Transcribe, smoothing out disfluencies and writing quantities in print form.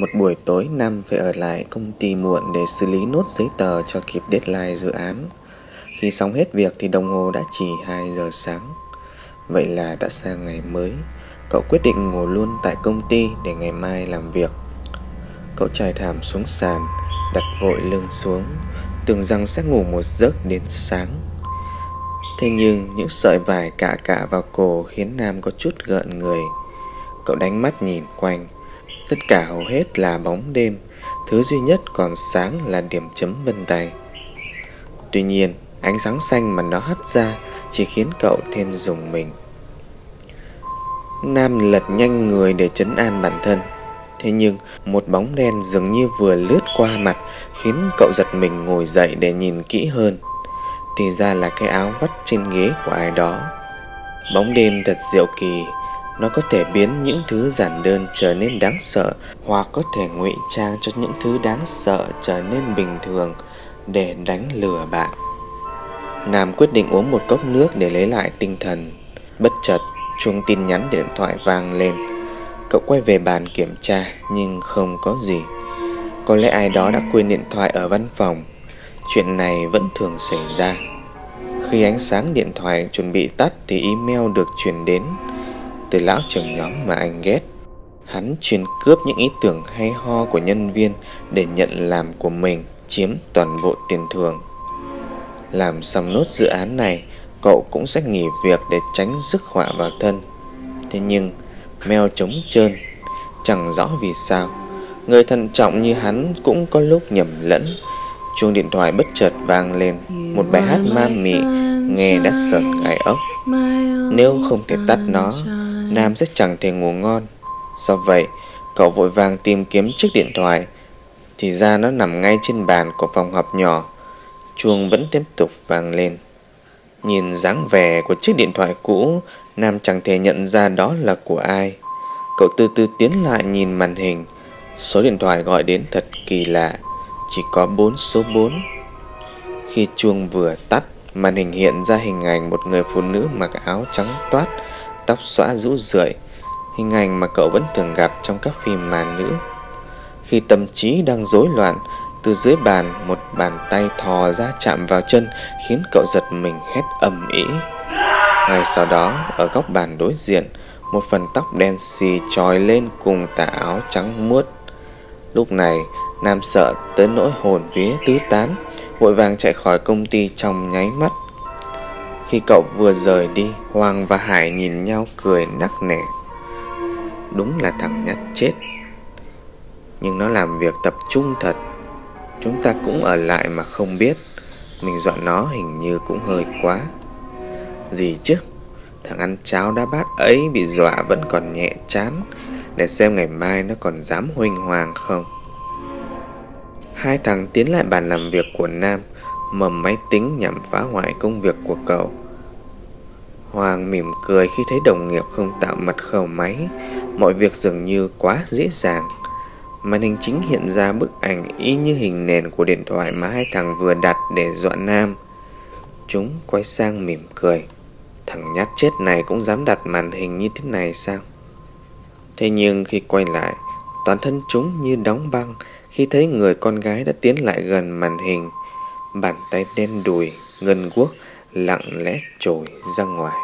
Một buổi tối, Nam phải ở lại công ty muộn để xử lý nốt giấy tờ cho kịp deadline dự án. Khi xong hết việc thì đồng hồ đã chỉ 2 giờ sáng. Vậy là đã sang ngày mới. Cậu quyết định ngồi luôn tại công ty để ngày mai làm việc. Cậu trải thảm xuống sàn, đặt vội lưng xuống, tưởng rằng sẽ ngủ một giấc đến sáng. Thế nhưng những sợi vải cạ vào cổ khiến Nam có chút gợn người. Cậu đánh mắt nhìn quanh. Tất cả hầu hết là bóng đêm. Thứ duy nhất còn sáng là điểm chấm vân tay. Tuy nhiên, ánh sáng xanh mà nó hắt ra chỉ khiến cậu thêm rùng mình. Nam lật nhanh người để trấn an bản thân. Thế nhưng một bóng đen dường như vừa lướt qua mặt, khiến cậu giật mình ngồi dậy để nhìn kỹ hơn. Thì ra là cái áo vắt trên ghế của ai đó. Bóng đêm thật diệu kỳ. Nó có thể biến những thứ giản đơn trở nên đáng sợ, hoặc có thể ngụy trang cho những thứ đáng sợ trở nên bình thường để đánh lừa bạn. Nam quyết định uống một cốc nước để lấy lại tinh thần. Bất chợt, chuông tin nhắn điện thoại vang lên. Cậu quay về bàn kiểm tra nhưng không có gì. Có lẽ ai đó đã quên điện thoại ở văn phòng. Chuyện này vẫn thường xảy ra. Khi ánh sáng điện thoại chuẩn bị tắt thì email được truyền đến từ lão trưởng nhóm mà anh ghét. Hắn chuyên cướp những ý tưởng hay ho của nhân viên để nhận làm của mình, chiếm toàn bộ tiền thưởng. Làm xong nốt dự án này, cậu cũng sẽ nghỉ việc để tránh rước họa vào thân. Thế nhưng mail trống trơn. Chẳng rõ vì sao người thận trọng như hắn cũng có lúc nhầm lẫn. Chuông điện thoại bất chợt vang lên. Một bài hát ma mị nghe đã sởn gai ốc. Nếu không thể tắt nó, Nam sẽ chẳng thể ngủ ngon. Do vậy, cậu vội vàng tìm kiếm chiếc điện thoại. Thì ra nó nằm ngay trên bàn của phòng họp nhỏ. Chuông vẫn tiếp tục vang lên. Nhìn dáng vẻ của chiếc điện thoại cũ, Nam chẳng thể nhận ra đó là của ai. Cậu từ từ tiến lại nhìn màn hình. Số điện thoại gọi đến thật kỳ lạ, chỉ có 4 số 4. Khi chuông vừa tắt, màn hình hiện ra hình ảnh một người phụ nữ mặc áo trắng toát, tóc xõa rũ rượi. Hình ảnh mà cậu vẫn thường gặp trong các phim ma nữ. Khi tâm trí đang rối loạn, từ dưới bàn một bàn tay thò ra chạm vào chân, khiến cậu giật mình hét ầm ĩ. Ngay sau đó, ở góc bàn đối diện, một phần tóc đen xì trồi lên cùng tà áo trắng muốt. Lúc này, Nam sợ tới nỗi hồn vía tứ tán, vội vàng chạy khỏi công ty trong nháy mắt. Khi cậu vừa rời đi, Hoàng và Hải nhìn nhau cười nắc nẻ. Đúng là thằng nhát chết. Nhưng nó làm việc tập trung thật. Chúng ta cũng ở lại mà không biết. Mình dọa nó hình như cũng hơi quá. Gì chứ, thằng ăn cháo đá bát ấy bị dọa vẫn còn nhẹ chán. Để xem ngày mai nó còn dám huênh hoang không. Hai thằng tiến lại bàn làm việc của Nam, mầm máy tính nhằm phá hoại công việc của cậu. Hoàng mỉm cười khi thấy đồng nghiệp không tạo mật khẩu máy. Mọi việc dường như quá dễ dàng. Màn hình chính hiện ra bức ảnh y như hình nền của điện thoại mà hai thằng vừa đặt để dọa Nam. Chúng quay sang mỉm cười. Thằng nhát chết này cũng dám đặt màn hình như thế này sao? Thế nhưng khi quay lại, toàn thân chúng như đóng băng khi thấy người con gái đã tiến lại gần màn hình. Bàn tay đen đùi, ngân guốc lặng lẽ trồi ra ngoài.